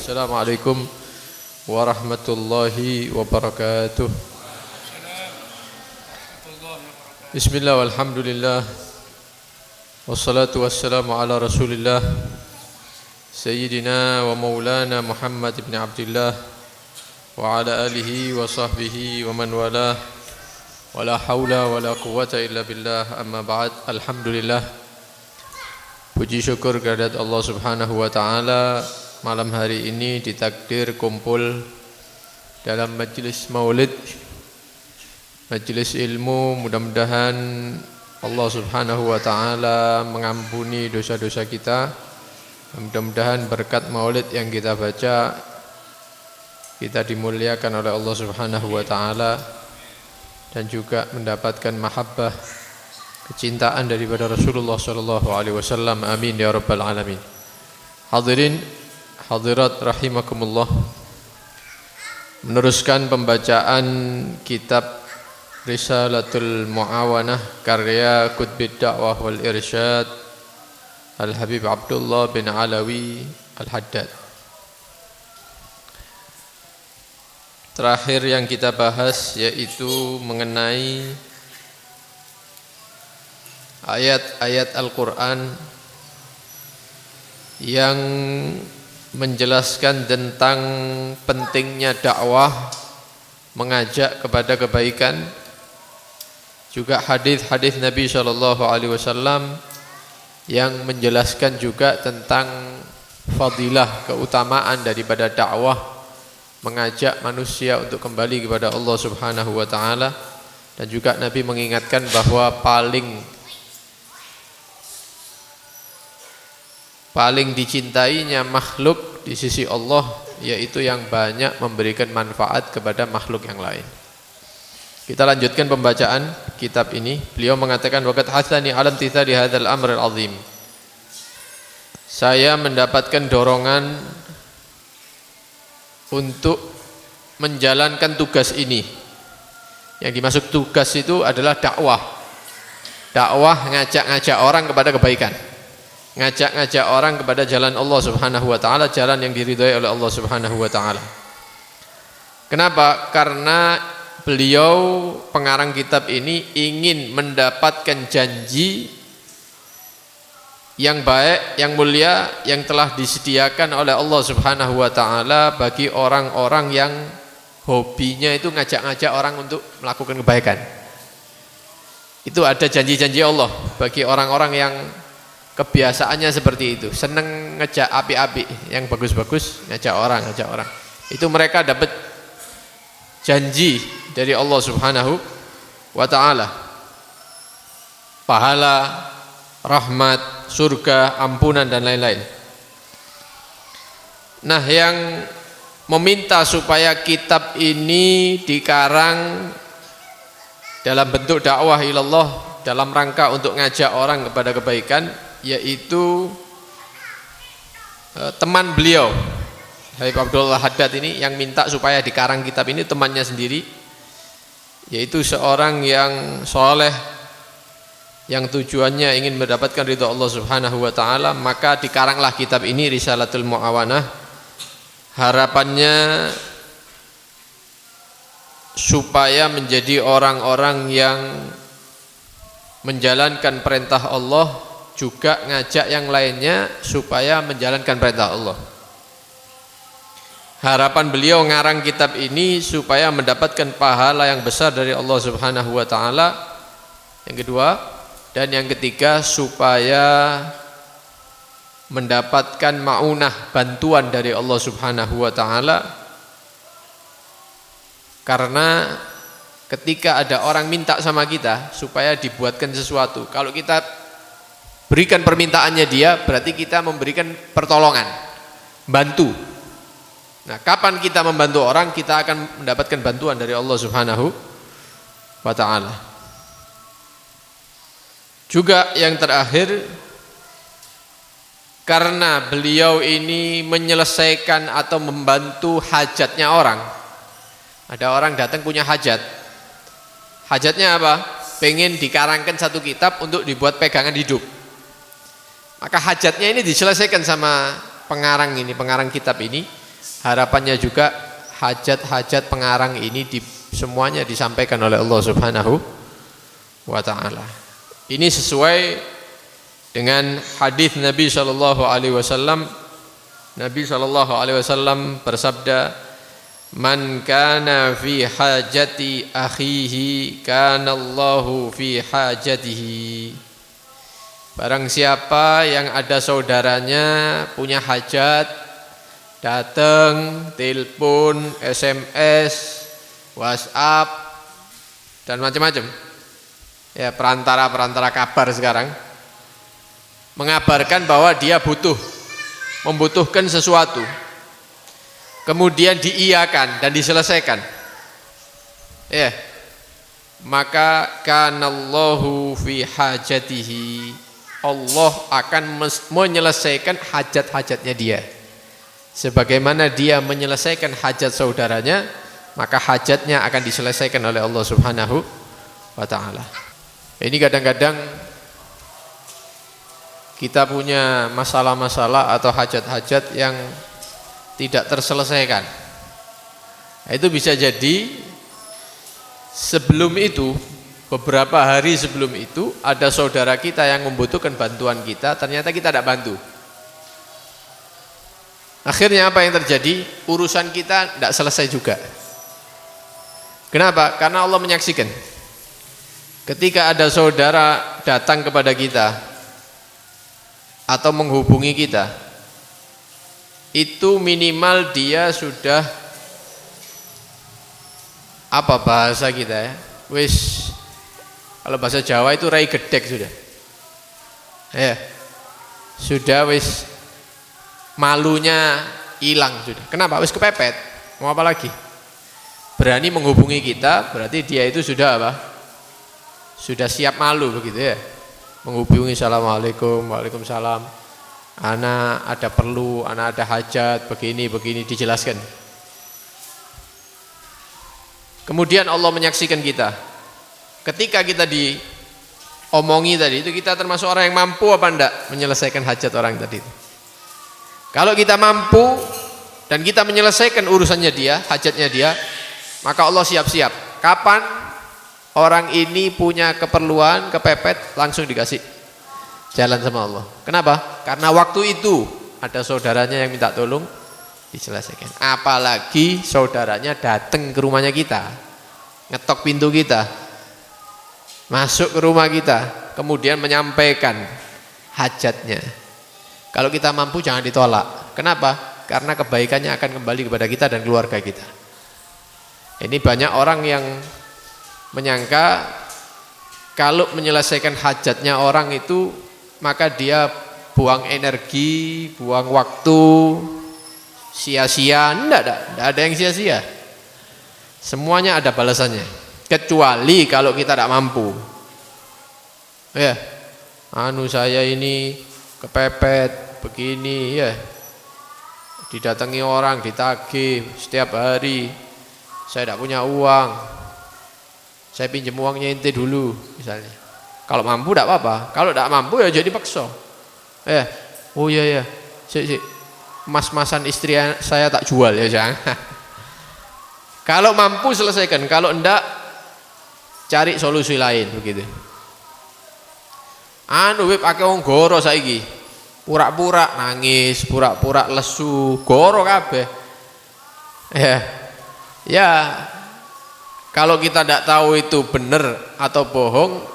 Assalamualaikum warahmatullahi wabarakatuh. Bismillah walhamdulillah wassalatu wassalamu ala rasulillah Sayyidina wa maulana Muhammad ibn Abdullah wa ala alihi wa sahbihi wa man walah wa la hawla wa la quwwata illa billah, amma ba'd. Alhamdulillah, puji syukur kehadirat Allah subhanahu wa ta'ala, malam hari ini ditakdir kumpul dalam majlis maulid, majlis ilmu. Mudah-mudahan Allah subhanahu wa ta'ala mengampuni dosa-dosa kita. Mudah-mudahan berkat maulid yang kita baca, kita dimuliakan oleh Allah subhanahu wa ta'ala dan juga mendapatkan mahabbah, kecintaan daripada Rasulullah sallallahu alaihi wasallam. Amin ya rabbal alamin. Hadirin hadirat rahimakumullah, meneruskan pembacaan kitab Risalatul Mu'awanah karya Qutbid Da'wah wal Irsyad Al-Habib Abdullah bin Alawi Al-Haddad. Terakhir yang kita bahas yaitu mengenai ayat-ayat Al-Quran yang menjelaskan tentang pentingnya dakwah, mengajak kepada kebaikan. Juga hadis-hadis Nabi SAW yang menjelaskan juga tentang fadilah, keutamaan daripada dakwah, mengajak manusia untuk kembali kepada Allah subhanahu wa ta'ala. Dan juga Nabi mengingatkan bahwa paling dicintainya makhluk di sisi Allah yaitu yang banyak memberikan manfaat kepada makhluk yang lain. Kita lanjutkan pembacaan kitab ini. Beliau mengatakan, waqad hasani alam tithali hadzal amr al-azim. Saya mendapatkan dorongan untuk menjalankan tugas ini. Yang dimaksud tugas itu adalah dakwah. Dakwah, ngajak-ngajak orang kepada kebaikan, ngajak-ngajak orang kepada jalan Allah subhanahu wa ta'ala, jalan yang diridhai oleh Allah subhanahu wa ta'ala. Kenapa? Karena beliau, pengarang kitab ini, ingin mendapatkan janji yang baik, yang mulia, yang telah disediakan oleh Allah subhanahu wa ta'ala bagi orang-orang yang hobinya itu ngajak-ngajak orang untuk melakukan kebaikan. Itu ada janji-janji Allah bagi orang-orang yang kebiasaannya seperti itu, seneng ngejak api-api, yang bagus-bagus, ngajak orang. Itu mereka dapat janji dari Allah subhanahu wa ta'ala, pahala, rahmat, surga, ampunan dan lain-lain. Nah, yang meminta supaya kitab ini dikarang dalam bentuk dakwah ilallah, dalam rangka untuk ngajak orang kepada kebaikan, yaitu teman beliau Habib Abdullah Haddad ini. Yang minta supaya dikarang kitab ini temannya sendiri, yaitu seorang yang soleh, yang tujuannya ingin mendapatkan ridha Allah subhanahu wa ta'ala. Maka dikaranglah kitab ini, Risalatul Mu'awanah. Harapannya supaya menjadi orang-orang yang menjalankan perintah Allah, juga ngajak yang lainnya supaya menjalankan perintah Allah. Harapan beliau ngarang kitab ini supaya mendapatkan pahala yang besar dari Allah subhanahu wa ta'ala, yang kedua. Dan yang ketiga, supaya mendapatkan ma'unah, bantuan dari Allah subhanahu wa ta'ala. Karena ketika ada orang minta sama kita supaya dibuatkan sesuatu, kalau kita berikan permintaannya dia, berarti kita memberikan pertolongan, bantu. Nah, kapan kita membantu orang, kita akan mendapatkan bantuan dari Allah subhanahu wa ta'ala. Juga yang terakhir, karena beliau ini menyelesaikan atau membantu hajatnya orang. Ada orang datang punya hajat. Hajatnya apa? Pengen dikarangkan satu kitab untuk dibuat pegangan hidup. Maka hajatnya ini diselesaikan sama pengarang kitab ini. Harapannya juga hajat-hajat pengarang ini semuanya disampaikan oleh Allah Subhanahu wa taala. Ini sesuai dengan hadis Nabi sallallahu alaihi wasallam. Nabi sallallahu alaihi wasallam bersabda, "Man kana fi hajati akhihi kana Allahu fi hajatihi." Barang siapa yang ada saudaranya punya hajat, datang, telepon, SMS, WhatsApp dan macam-macam. Ya, perantara kabar sekarang mengabarkan bahwa dia membutuhkan sesuatu. Kemudian diiyakan dan diselesaikan. Ya. Maka kanallahu fi hajatihi. Allah akan menyelesaikan hajat-hajatnya dia. Sebagaimana dia menyelesaikan hajat saudaranya, maka hajatnya akan diselesaikan oleh Allah Subhanahu wa taala. Ini kadang-kadang kita punya masalah-masalah atau hajat-hajat yang tidak terselesaikan. Itu bisa jadi sebelum itu, beberapa hari sebelum itu ada saudara kita yang membutuhkan bantuan kita, ternyata kita tidak bantu. Akhirnya apa yang terjadi? Urusan kita tidak selesai juga. Kenapa? Karena Allah menyaksikan. Ketika ada saudara datang kepada kita atau menghubungi kita, itu minimal dia sudah, apa bahasa kita ya, wis, kalau bahasa Jawa itu rai gedek sudah ya, sudah wis malunya hilang sudah. Kenapa? Wis kepepet, mau apa lagi? Berani menghubungi kita, berarti dia itu sudah apa? Sudah siap malu begitu ya. Menghubungi, assalamualaikum, waalaikumsalam, ana ada perlu, ana ada hajat, begini dijelaskan. Kemudian Allah menyaksikan kita. Ketika kita diomongi tadi itu, kita termasuk orang yang mampu apa enggak menyelesaikan hajat orang tadi itu. Kalau kita mampu dan kita menyelesaikan urusannya dia, hajatnya dia, maka Allah siap-siap. Kapan orang ini punya keperluan, kepepet, langsung dikasih jalan sama Allah. Kenapa? Karena waktu itu ada saudaranya yang minta tolong, diselesaikan. Apalagi saudaranya datang ke rumahnya kita, ngetok pintu kita, masuk ke rumah kita, kemudian menyampaikan hajatnya. Kalau kita mampu jangan ditolak. Kenapa? Karena kebaikannya akan kembali kepada kita dan keluarga kita. Ini banyak orang yang menyangka kalau menyelesaikan hajatnya orang itu, maka dia buang energi, buang waktu, sia-sia. Enggak ada yang sia-sia. Semuanya ada balasannya, kecuali kalau kita tidak mampu. Ya, saya ini kepepet begini ya, didatangi orang, ditagih setiap hari, saya tidak punya uang, saya pinjam uangnya ente dulu misalnya. Kalau mampu tidak apa-apa, kalau tidak mampu ya jadi paksa. Oh iya mas-masan istri saya tak jual ya jangan. Kalau mampu selesaikan, kalau enggak cari solusi lain begitu. Wib akeh wong goro saiki. Pura-pura nangis, pura-pura lesu, goro kabeh. Ya. Kalau kita tidak tahu itu benar atau bohong,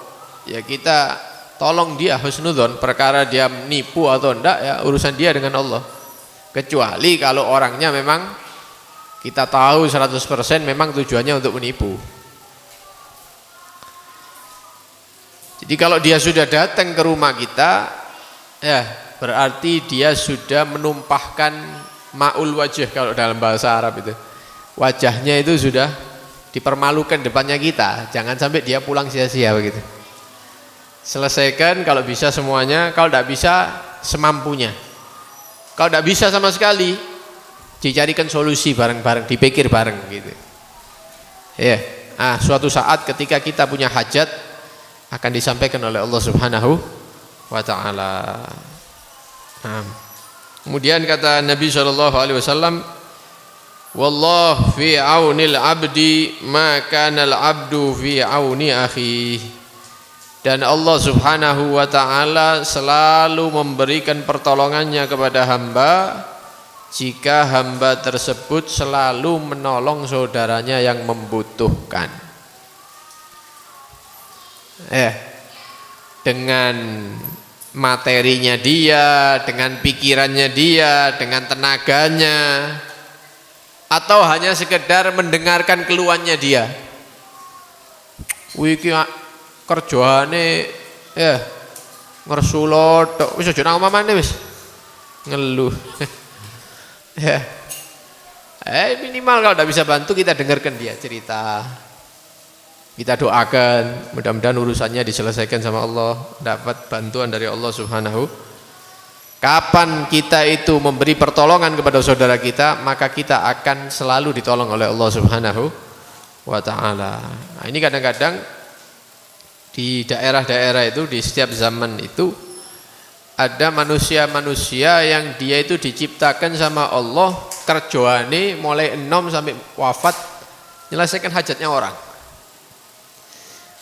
ya kita tolong dia husnudzon, perkara dia nipu atau enggak ya urusan dia dengan Allah. Kecuali kalau orangnya memang kita tahu 100% memang tujuannya untuk menipu. Jadi kalau dia sudah datang ke rumah kita, ya berarti dia sudah menumpahkan ma'ul wajah kalau dalam bahasa Arab itu. Wajahnya itu sudah dipermalukan depannya kita. Jangan sampai dia pulang sia-sia begitu. Selesaikan kalau bisa semuanya, kalau tidak bisa semampunya. Kalau tidak bisa sama sekali, dicarikan solusi bareng-bareng, dipikir bareng gitu. Ya, suatu saat ketika kita punya hajat akan disampaikan oleh Allah Subhanahu wa taala. Kemudian kata Nabi SAW, Wallah fi aunil abdi ma kana al abdu fi auni akhi. Dan Allah Subhanahu wa taala selalu memberikan pertolongannya kepada hamba jika hamba tersebut selalu menolong saudaranya yang membutuhkan. Dengan materinya dia, dengan pikirannya dia, dengan tenaganya, atau hanya sekedar mendengarkan keluhannya dia. Wiki kerjaane ngersulot tok wis aja nang omahane wis ngeluh. Minimal kalau tidak bisa bantu kita dengarkan dia cerita. Kita doakan, mudah-mudahan urusannya diselesaikan sama Allah, dapat bantuan dari Allah Subhanahu. Kapan kita itu memberi pertolongan kepada saudara kita, maka kita akan selalu ditolong oleh Allah Subhanahu wa taala. Nah, ini kadang-kadang di daerah-daerah itu, di setiap zaman itu ada manusia-manusia yang dia itu diciptakan sama Allah kerjaane mulai enom sampai wafat menyelesaikan hajatnya orang.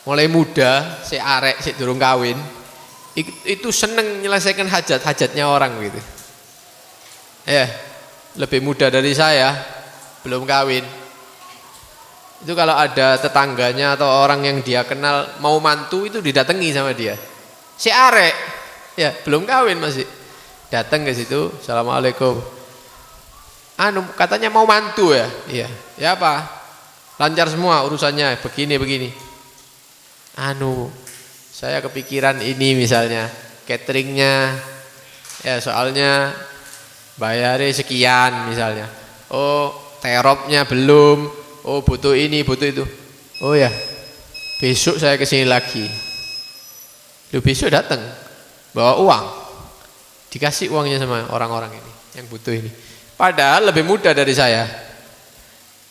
Mulai muda, si arek, si durung kawin, itu seneng menyelesaikan hajatnya orang gitu. Lebih muda dari saya, belum kawin. Itu kalau ada tetangganya atau orang yang dia kenal mau mantu itu didatangi sama dia. Si arek, belum kawin masih, datang ke situ, assalamualaikum. Katanya mau mantu ya, iya. Ya apa? Lancar semua urusannya, begini. Saya kepikiran ini misalnya cateringnya, soalnya bayarnya sekian misalnya. Oh teropnya belum, oh butuh ini butuh itu. Oh ya besok saya kesini lagi. Besok datang bawa uang, dikasih uangnya sama orang-orang ini yang butuh ini. Padahal lebih muda dari saya,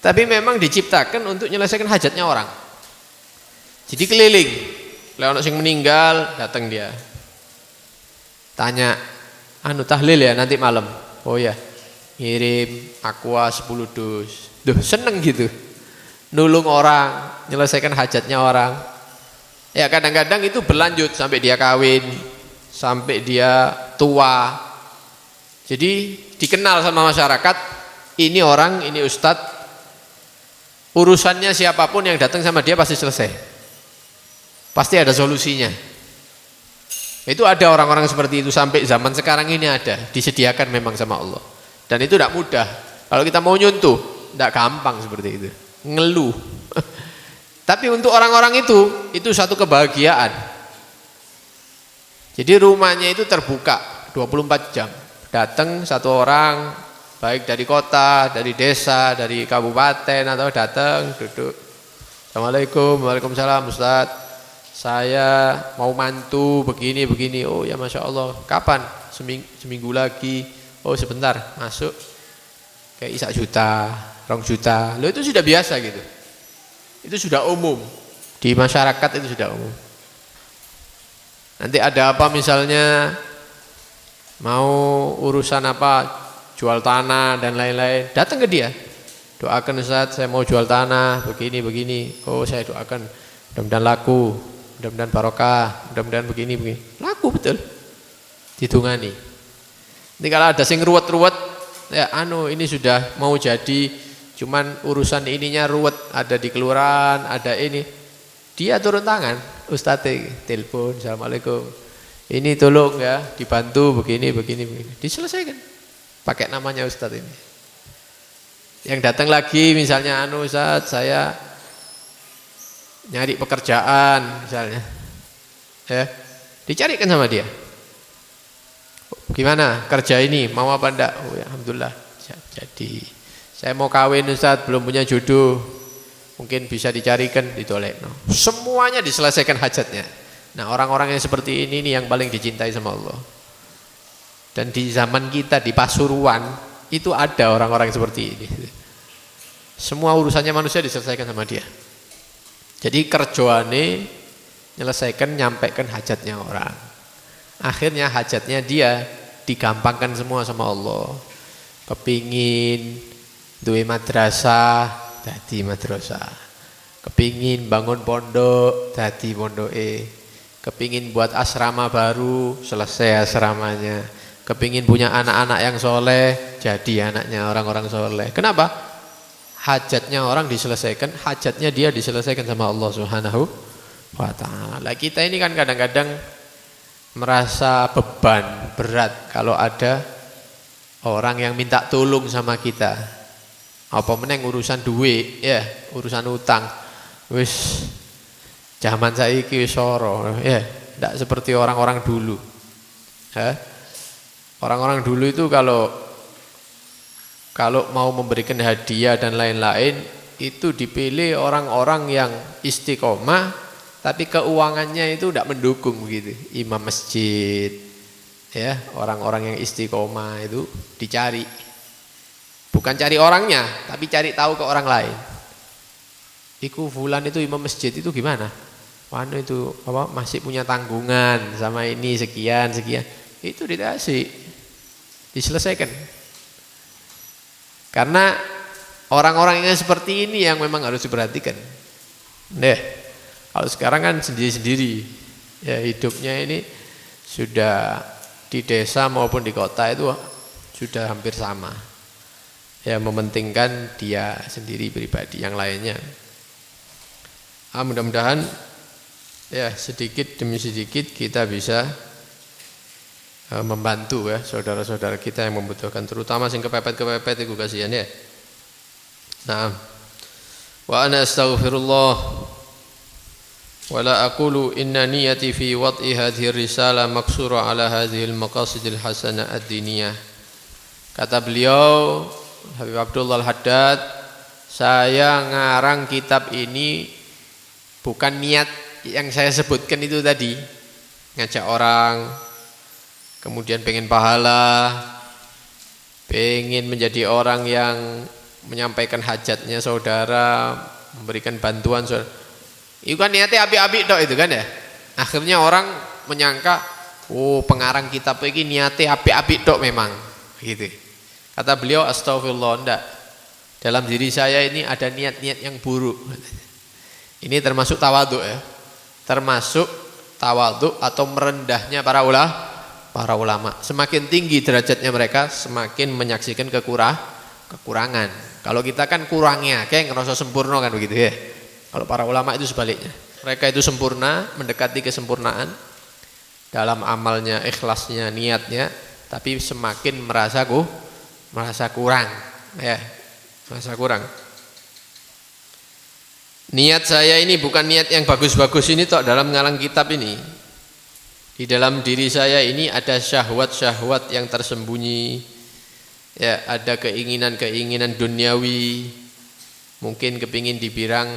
tapi memang diciptakan untuk menyelesaikan hajatnya orang. Jadi keliling, kalau sing meninggal datang dia, tanya, tahlil ya nanti malam. Oh ya, ngirim aqua 10 dus. Seneng gitu, nulung orang, menyelesaikan hajatnya orang. Ya kadang-kadang itu berlanjut sampai dia kawin, sampai dia tua. Jadi dikenal sama masyarakat, ini orang, ini ustadz, urusannya siapapun yang datang sama dia pasti selesai. Pasti ada solusinya. Itu ada orang-orang seperti itu sampai zaman sekarang ini ada, disediakan memang sama Allah. Dan itu tidak mudah. Kalau kita mau nyuntuh, tidak gampang seperti itu. Ngeluh. Tapi untuk orang-orang itu satu kebahagiaan. Jadi rumahnya itu terbuka 24 jam. Datang satu orang, baik dari kota, dari desa, dari kabupaten atau datang duduk. Assalamualaikum, waalaikumsalam Ustaz. Saya mau mantu begini. Oh ya Masya Allah. Kapan? Seminggu lagi. Oh sebentar masuk. Kayak 1 juta, 2 juta. Loh itu sudah biasa gitu. Itu sudah umum. Di masyarakat itu sudah umum. Nanti ada apa misalnya mau urusan apa, jual tanah dan lain-lain, datang ke dia. Doakan Ustaz, saya mau jual tanah begini. Oh saya doakan mudah-mudahan laku, mudah-mudahan barokah, mudah-mudahan begini. Laku betul. Ditungani. Nanti kalau ada sing ruwet-ruwet, ya ini sudah mau jadi, cuman urusan ininya ruwet, ada di kelurahan, ada ini. Dia turun tangan, Ustadz telepon, assalamualaikum. Ini tolong ya, dibantu begini. Diselesaikan. Pakai namanya Ustadz ini. Yang datang lagi misalnya Ustadz saya nyari pekerjaan misalnya, ya dicarikan sama dia. Gimana kerja ini, mau apa enggak? Oh ya alhamdulillah jadi. Saya mau kawin Ustadz, belum punya jodoh, mungkin bisa dicarikan, ditolak. Semuanya diselesaikan hajatnya. Nah orang-orang yang seperti ini yang paling dicintai sama Allah. Dan di zaman kita di Pasuruan itu ada orang-orang seperti ini. Semua urusannya manusia diselesaikan sama dia. Jadi kerjaane menyelesaikan, nyampaikan hajatnya orang. Akhirnya hajatnya dia digampangkan semua sama Allah. Kepingin duwe madrasah dadi madrasah, kepingin bangun pondok dadi pondoke, kepingin buat asrama baru selesai asramanya, kepingin punya anak-anak yang soleh jadi anaknya orang-orang soleh. Kenapa? Hajatnya orang diselesaikan, hajatnya dia diselesaikan sama Allah Subhanahu wa ta'ala. Kita ini kan kadang-kadang merasa beban berat kalau ada orang yang minta tolong sama kita. Apa meneng urusan duit, ya, urusan utang. Wis zaman saiki wis ora, ya, ndak seperti orang-orang dulu. Orang-orang dulu itu kalau mau memberikan hadiah dan lain-lain itu dipilih orang-orang yang istiqomah tapi keuangannya itu tidak mendukung begitu. Imam masjid, ya, orang-orang yang istiqomah itu dicari. Bukan cari orangnya, tapi cari tahu ke orang lain. Iku fulan itu imam masjid itu gimana? Wano itu apa masih punya tanggungan sama ini sekian. Itu dikasih, diselesaikan. Karena orang-orang yang seperti ini yang memang harus diperhatikan. Kalau sekarang kan sendiri-sendiri, ya hidupnya ini sudah di desa maupun di kota itu sudah hampir sama. Ya mementingkan dia sendiri pribadi, yang lainnya. Mudah-mudahan ya sedikit demi sedikit kita bisa membantu ya saudara-saudara kita yang membutuhkan, terutama sing kepepet itu kasihan ya. Nah, wa ana astaghfirullah wa la aqulu inna niyati fi wad'i hadhihi risalah maksura ala hadhihi al-maqasidil hasanah ad-diniyah. Kata beliau Habib Abdullah Al-Haddad, saya ngarang kitab ini bukan niat yang saya sebutkan itu tadi, ngajak orang kemudian pengen pahala, pengen menjadi orang yang menyampaikan hajatnya saudara, memberikan bantuan saudara. Itu kan niatnya api-api dok itu kan ya. Akhirnya orang menyangka, oh pengarang kitab ini niatnya api-api dok memang gitu. Kata beliau, astagfirullah, enggak. Dalam diri saya ini ada niat-niat yang buruk. Ini termasuk tawadhu ya. Termasuk tawadhu atau merendahnya para ulama. Semakin tinggi derajatnya mereka, semakin menyaksikan kekurangan. Kalau kita kan kurangnya, kayak ngerasa sempurna kan begitu ya. Kalau para ulama itu sebaliknya. Mereka itu sempurna, mendekati kesempurnaan dalam amalnya, ikhlasnya, niatnya, tapi semakin merasa kurang, ya, merasa kurang. Niat saya ini bukan niat yang bagus-bagus ini toh dalam ngalang kitab ini. Di dalam diri saya ini ada syahwat-syahwat yang tersembunyi. Ya, ada keinginan-keinginan duniawi. Mungkin kepingin dibilang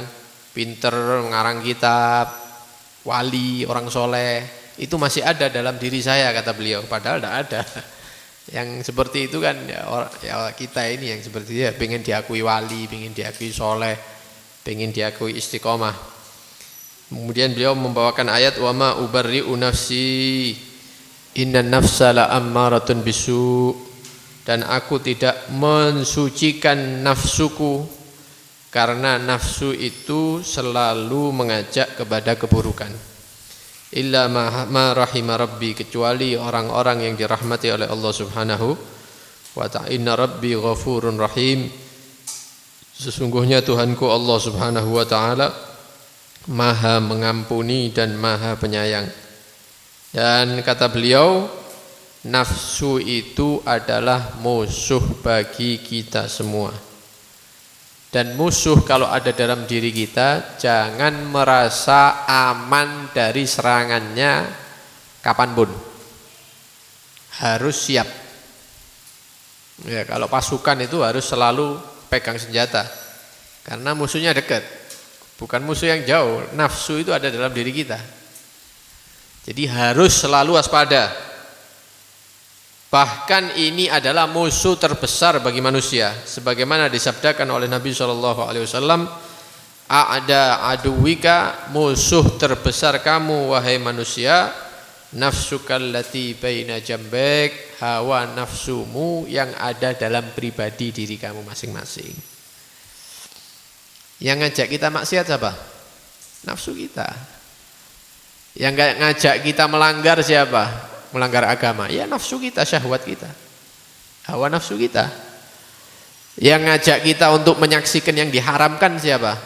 pinter ngarang kitab, wali, orang soleh. Itu masih ada dalam diri saya kata beliau, padahal tidak ada. Yang seperti itu kan ya kita ini yang seperti itu ya, pengen diakui wali, pengen diakui soleh, pengen diakui istiqomah. Kemudian beliau membawakan ayat wa ma ubarri'u nafsi innan nafsa la ammaratun bisu, dan aku tidak mensucikan nafsuku karena nafsu itu selalu mengajak kepada keburukan. Illa ma rahima rabbi, kecuali orang-orang yang dirahmati oleh Allah Subhanahu wa ta'ala. Inna rabbi ghafurun rahim, sesungguhnya Tuhanku Allah Subhanahu wa ta'ala maha mengampuni dan maha penyayang. Dan kata beliau, nafsu itu adalah musuh bagi kita semua. Dan musuh kalau ada dalam diri kita, jangan merasa aman dari serangannya kapanpun. Harus siap. Ya, kalau pasukan itu harus selalu pegang senjata. Karena musuhnya dekat. Bukan musuh yang jauh. Nafsu itu ada dalam diri kita. Jadi harus selalu waspada. Bahkan ini adalah musuh terbesar bagi manusia, sebagaimana disabdakan oleh Nabi SAW, a'da aduwika, musuh terbesar kamu wahai manusia, nafsukallati baina jambek, hawa nafsumu yang ada dalam pribadi diri kamu masing-masing. Yang ngajak kita maksiat siapa? Nafsu kita. Yang ngajak kita melanggar siapa? Melanggar agama. Ya nafsu kita, syahwat kita, hawa nafsu kita. Yang ngajak kita untuk menyaksikan yang diharamkan siapa?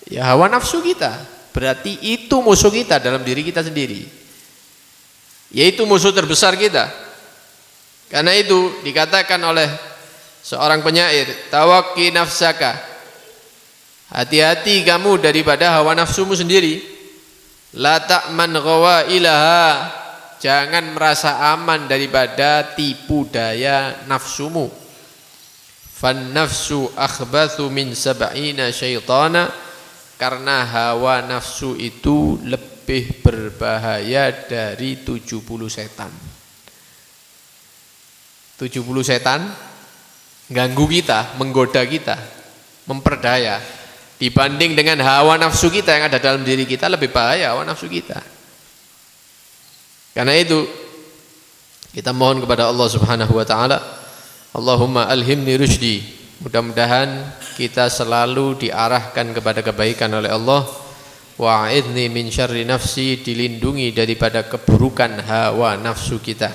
Ya hawa nafsu kita. Berarti itu musuh kita dalam diri kita sendiri. Yaitu musuh terbesar kita. Karena itu dikatakan oleh seorang penyair, tawakki nafsaka, hati-hati kamu daripada hawa nafsumu sendiri. La ta'man ghawailaha, jangan merasa aman daripada tipu daya nafsumu. Fan nafsu akhbathu min sab'ina syaitana, karena hawa nafsu itu lebih berbahaya dari 70 setan. 70 setan ganggu kita, menggoda kita, memperdaya. Dibanding dengan hawa nafsu kita yang ada dalam diri kita, lebih bahaya hawa nafsu kita. Karena itu kita mohon kepada Allah Subhanahu wa taala, Allahumma alhimni rusydi. Mudah-mudahan kita selalu diarahkan kepada kebaikan oleh Allah. Wa'idni min syarri nafsi, dilindungi daripada keburukan hawa nafsu kita.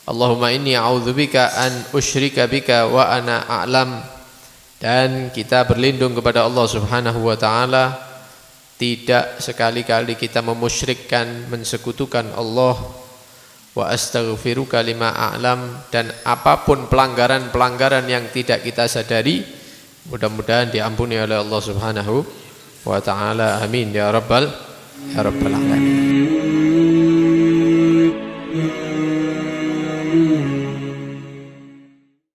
Allahumma inni a'udzubika an usyrika bika wa ana a'lam. Dan kita berlindung kepada Allah Subhanahu wa taala tidak sekali-kali kita memusyrikkan, mensekutukan Allah. Wa astaghfiruka lima a'lam, dan apapun pelanggaran-pelanggaran yang tidak kita sadari, mudah-mudahan diampuni oleh Allah Subhanahu wa ta'ala. Amin ya rabbal alamin.